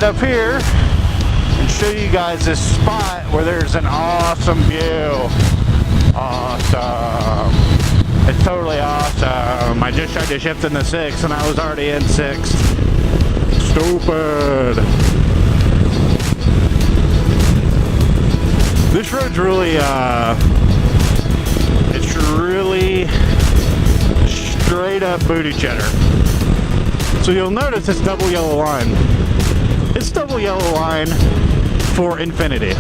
up here and show you guys this spot where there's an awesome view. Awesome. It's totally awesome. I just tried to shift into 6th and I was already in 6th. Stupid. This road's really, it's really straight up booty cheddar. So you'll notice it's double yellow line. It's double yellow line for infinity.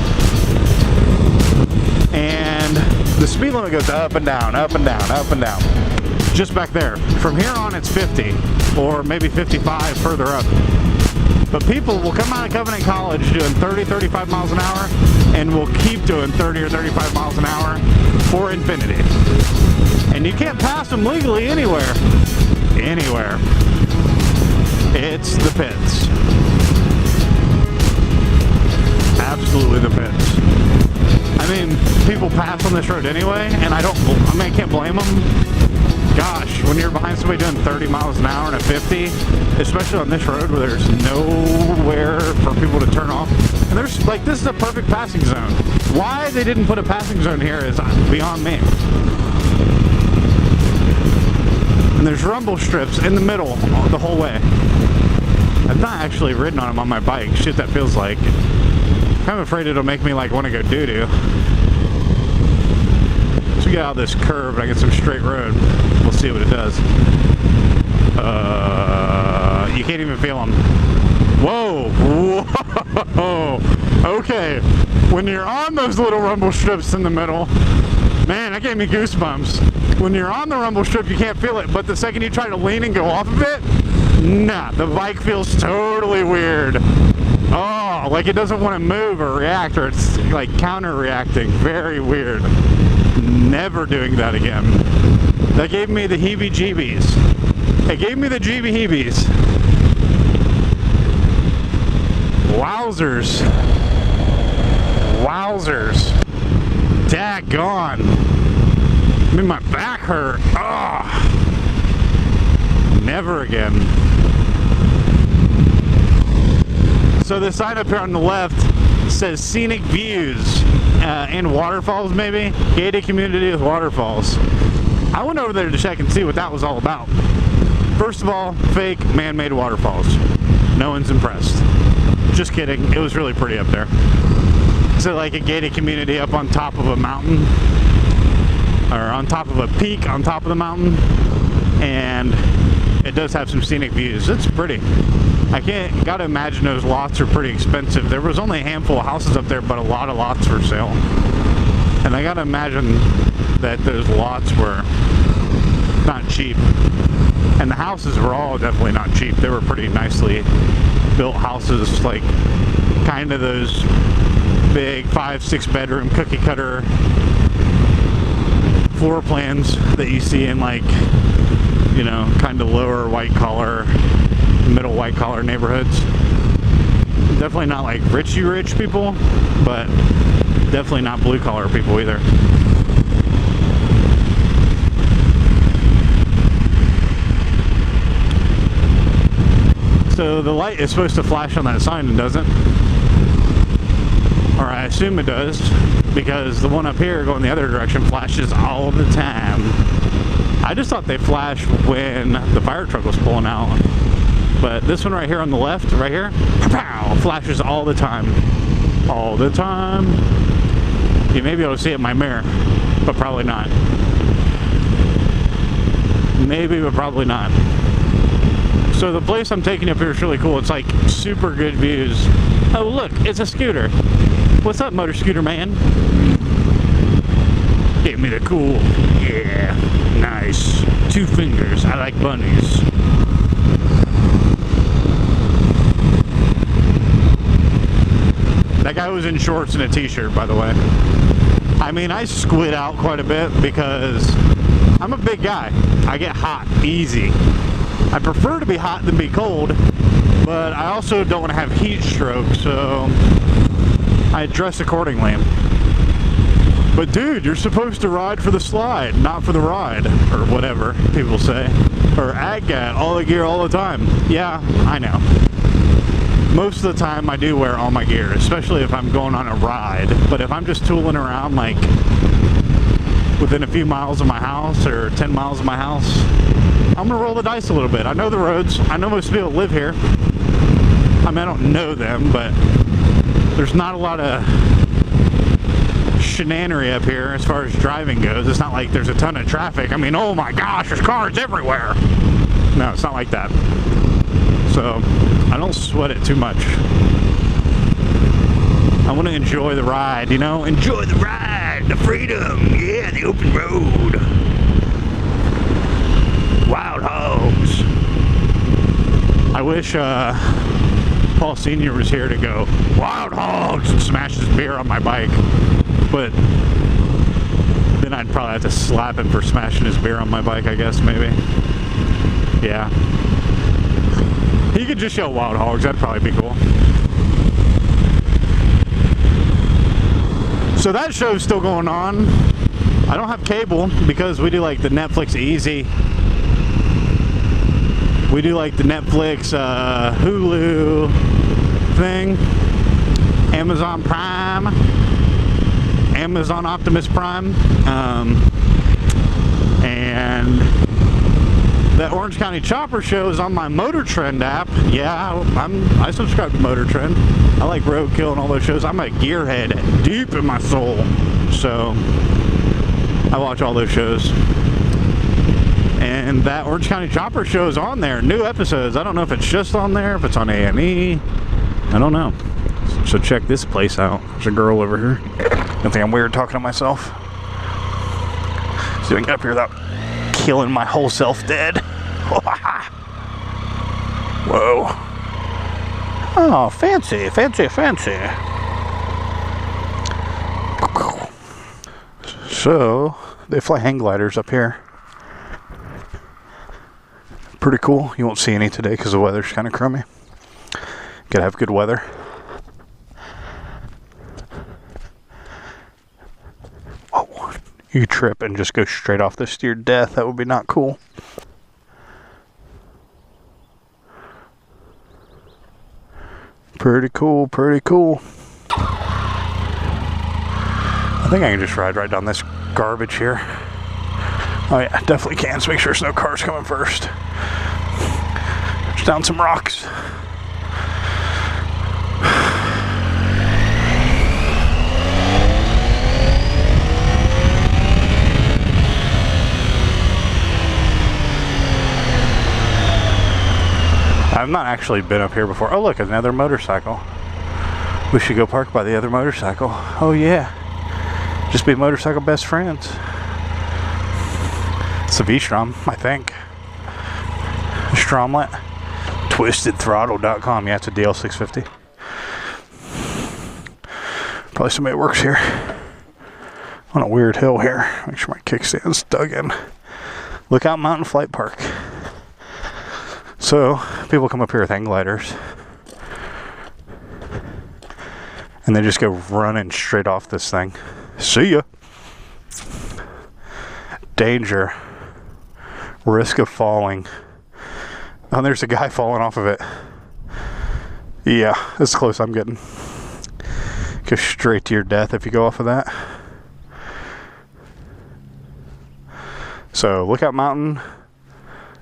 And the speed limit goes up and down, up and down, up and down. Just back there. From here on it's 50 or maybe 55 further up. But people will come out of Covenant College doing 30, 35 miles an hour and will keep doing 30 or 35 miles an hour for infinity. And you can't pass them legally anywhere. Anywhere. It's the pits. Absolutely the pits. I mean, people pass on this road anyway, and I can't blame them. Gosh, when you're behind somebody doing 30 miles an hour and a 50, especially on this road where there's nowhere for people to turn off. And there's, like, this is a perfect passing zone. Why they didn't put a passing zone here is beyond me. And there's rumble strips in the middle the whole way. I've not actually ridden on them on my bike. Shit, that feels like. I'm afraid it'll make me like want to go doo-doo. So we get out of this curve and I get some straight road. We'll see what it does. You can't even feel them. Whoa! Whoa! Okay. When you're on those little rumble strips in the middle, man, that gave me goosebumps. When you're on the rumble strip, you can't feel it, but the second you try to lean and go off of it, nah, the bike feels totally weird. Oh, like it doesn't want to move or react, or it's like counter-reacting. Very weird. Never doing that again. That gave me the heebie-jeebies. It gave me the jeebie-heebies. Wowzers. Wowzers. Daggone. I mean, my back hurt. Oh. Never again. So the sign up here on the left says scenic views and waterfalls, maybe? Gated community with waterfalls. I went over there to check and see what that was all about. First of all, fake man-made waterfalls. No one's impressed. Just kidding. It was really pretty up there. So like a gated community up on top of a mountain, or on top of a peak on top of the mountain, and it does have some scenic views. It's pretty. Gotta imagine those lots are pretty expensive. There was only a handful of houses up there, but a lot of lots for sale. And I gotta imagine that those lots were not cheap. And the houses were all definitely not cheap. They were pretty nicely built houses, like kind of those big 5-6 bedroom cookie cutter floor plans that you see in, like, you know, kind of lower white collar, middle white collar neighborhoods. Definitely not like richy rich people, but definitely not blue collar people either. So the light is supposed to flash on that sign and doesn't. Or I assume it does, because the one up here going the other direction flashes all the time. I just thought they flashed when the fire truck was pulling out. But this one right here on the left, right here, pow, flashes all the time. All the time. You may be able to see it in my mirror, but probably not. Maybe, but probably not. So the place I'm taking up here is really cool. It's like super good views. Oh look, it's a scooter. What's up, motor scooter man? Give me the cool. Yeah, nice. 2 fingers. I like bunnies. That guy was in shorts and a t-shirt, by the way. I mean, I squid out quite a bit because I'm a big guy. I get hot easy. I prefer to be hot than be cold, but I also don't want to have heat stroke, so I dress accordingly. But dude, you're supposed to ride for the slide, not for the ride, or whatever people say. Or AGAT, all the gear all the time. Yeah, I know. most of the time I do wear all my gear, especially if I'm going on a ride. But if I'm just tooling around like within a few miles of my house or 10 miles of my house, I'm gonna roll the dice a little bit. I know the roads. I know most people live here. I mean, I don't know them, but there's not a lot of shenanery up here as far as driving goes. It's not like there's a ton of traffic. I mean, oh my gosh, there's cars everywhere. No, it's not like that. So I don't sweat it too much. I want to enjoy the ride, you know? Enjoy the ride, the freedom, yeah, the open road. Wild hogs. I wish Paul Sr. was here to go, wild hogs, and smash his beer on my bike. But then I'd probably have to slap him for smashing his beer on my bike, I guess, maybe. Yeah. He could just yell wild hogs, that'd probably be cool. So that show's still going on. I don't have cable because we do like the Netflix Easy. We do like the Netflix Hulu thing. Amazon Prime. Amazon Optimus Prime. And that Orange County Chopper show is on my Motor Trend app. Yeah, I subscribe to Motor Trend. I like Roadkill and all those shows. I'm a gearhead deep in my soul. So I watch all those shows. And that Orange County Chopper show is on there. New episodes. I don't know if it's just on there, if it's on AME. I don't know. So check this place out. There's a girl over here. Don't think I'm weird talking to myself. See if I can get up here without killing my whole self dead. Whoa. Oh, fancy, fancy, fancy. So, they fly hang gliders up here. Pretty cool. You won't see any today because the weather's kind of crummy. Gotta have good weather. Whoa. You trip and just go straight off this to your death. That would be not cool. Pretty cool, pretty cool. I think I can just ride right down this garbage here. Oh yeah, definitely can. So make sure there's no cars coming first. Just down some rocks. I've not actually been up here before. Oh look, another motorcycle. We should go park by the other motorcycle. Oh yeah. Just be motorcycle best friends. It's a V-Strom, I think. Stromlet. TwistedThrottle.com. Yeah, it's a DL650. Probably somebody works here. On a weird hill here. Make sure my kickstand's dug in. Lookout Mountain Flight Park. So, people come up here with hang gliders. And they just go running straight off this thing. See ya. Danger. Risk of falling. Oh, there's a guy falling off of it. Yeah, that's close I'm getting. Go straight to your death if you go off of that. So, Lookout Mountain.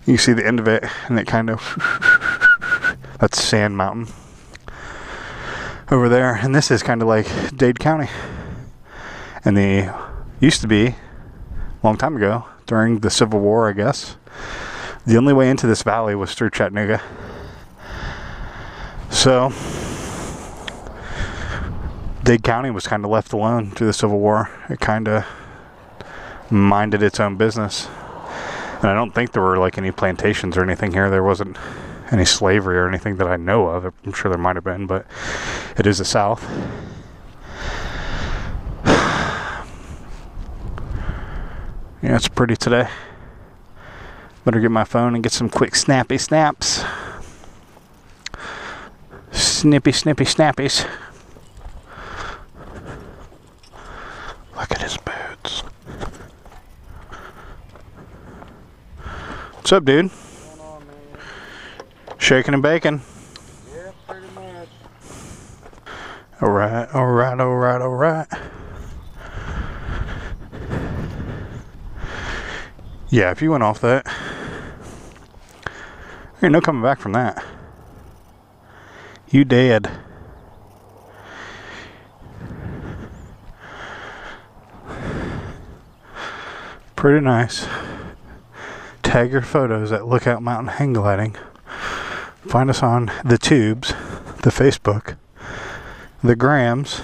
You see the end of it, and it kind of... That's Sand Mountain. Over there. And this is kind of like Dade County. And the... Used to be, a long time ago, during the Civil War, I guess, the only way into this valley was through Chattanooga. So, Dade County was kind of left alone through the Civil War. It kind of minded its own business. And I don't think there were like any plantations or anything here. There wasn't any slavery or anything that I know of. I'm sure there might have been, but it is the South. Yeah, it's pretty today. Better get my phone and get some quick snappy snaps. Snippy, snippy, snappies. Look at his boots. What's up, dude? What's going on, man? Shaking and baking. Yeah, pretty much. Alright, alright, alright, alright. Yeah, if you went off that, there ain't no coming back from that. You dead. Pretty nice. Tag your photos at Lookout Mountain Hang Gliding. Find us on the tubes, the Facebook, the Grams,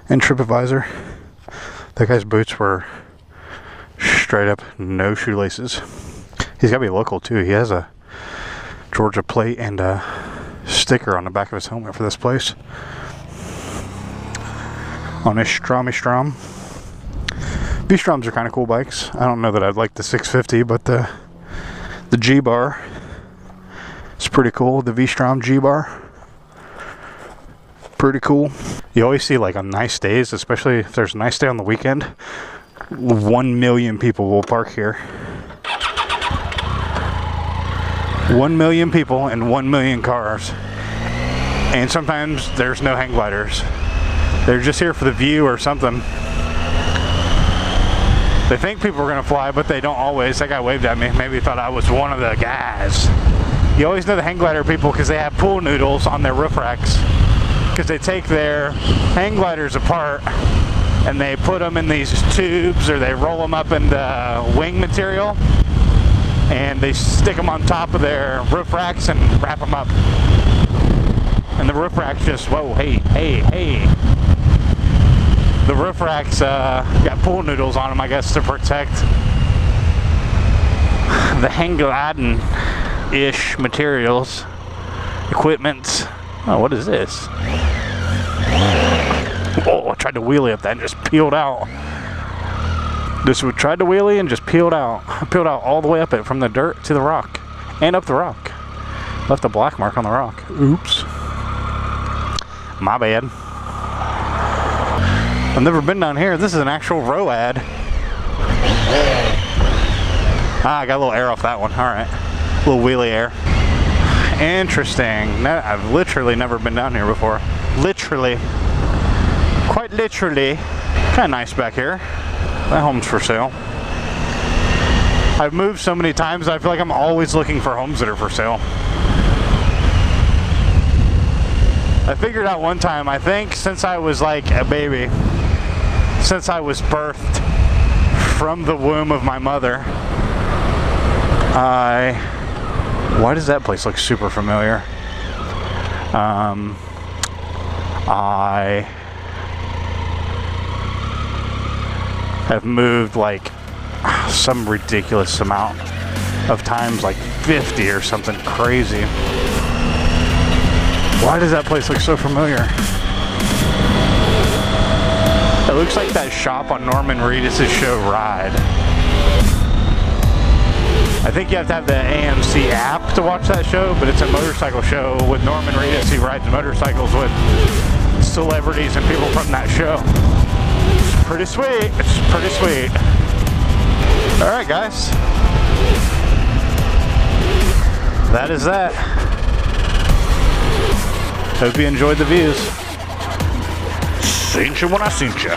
and TripAdvisor. That guy's boots were straight up no shoelaces. He's gotta be local too. He has a Georgia plate and a sticker on the back of his helmet for this place. On his Strom. These Stroms are kind of cool bikes. I don't know that I'd like the 650, but the G-Bar is pretty cool. The V-Strom G-Bar. Pretty cool. You always see, like, on nice days, especially if there's a nice day on the weekend, 1 million people will park here. 1 million people and 1 million cars. And sometimes there's no hang gliders. They're just here for the view or something. They think people are gonna fly, but they don't always. That guy waved at me. Maybe he thought I was one of the guys. You always know the hang glider people because they have pool noodles on their roof racks. Because they take their hang gliders apart and they put them in these tubes, or they roll them up into wing material, and they stick them on top of their roof racks and wrap them up. And the roof racks just, whoa, hey. The roof racks got pool noodles on them, I guess, to protect the hang gliding-ish materials, equipment. Oh, what is this? Oh, I tried to wheelie up that and just peeled out. This one tried to wheelie and just peeled out. I peeled out all the way up it, from the dirt to the rock, and up the rock. Left a black mark on the rock. Oops. My bad. I've never been down here. This is an actual ROAD. I got a little air off that one. Alright. A little wheelie air. Interesting. I've literally never been down here before. Literally. Quite literally. Kind of nice back here. That home's for sale. I've moved so many times, I feel like I'm always looking for homes that are for sale. I figured out one time, I think since I was like a baby, since I was birthed from the womb of my mother, why does that place look super familiar? I have moved like some ridiculous amount of times, like 50 or something crazy. Why does that place look so familiar? It looks like that shop on Norman Reedus' show Ride. I think you have to have the AMC app to watch that show, but it's a motorcycle show with Norman Reedus. He rides motorcycles with celebrities and people from that show. It's pretty sweet. It's pretty sweet. Alright, guys. That is that. Hope you enjoyed the views. Seen you when I seen you.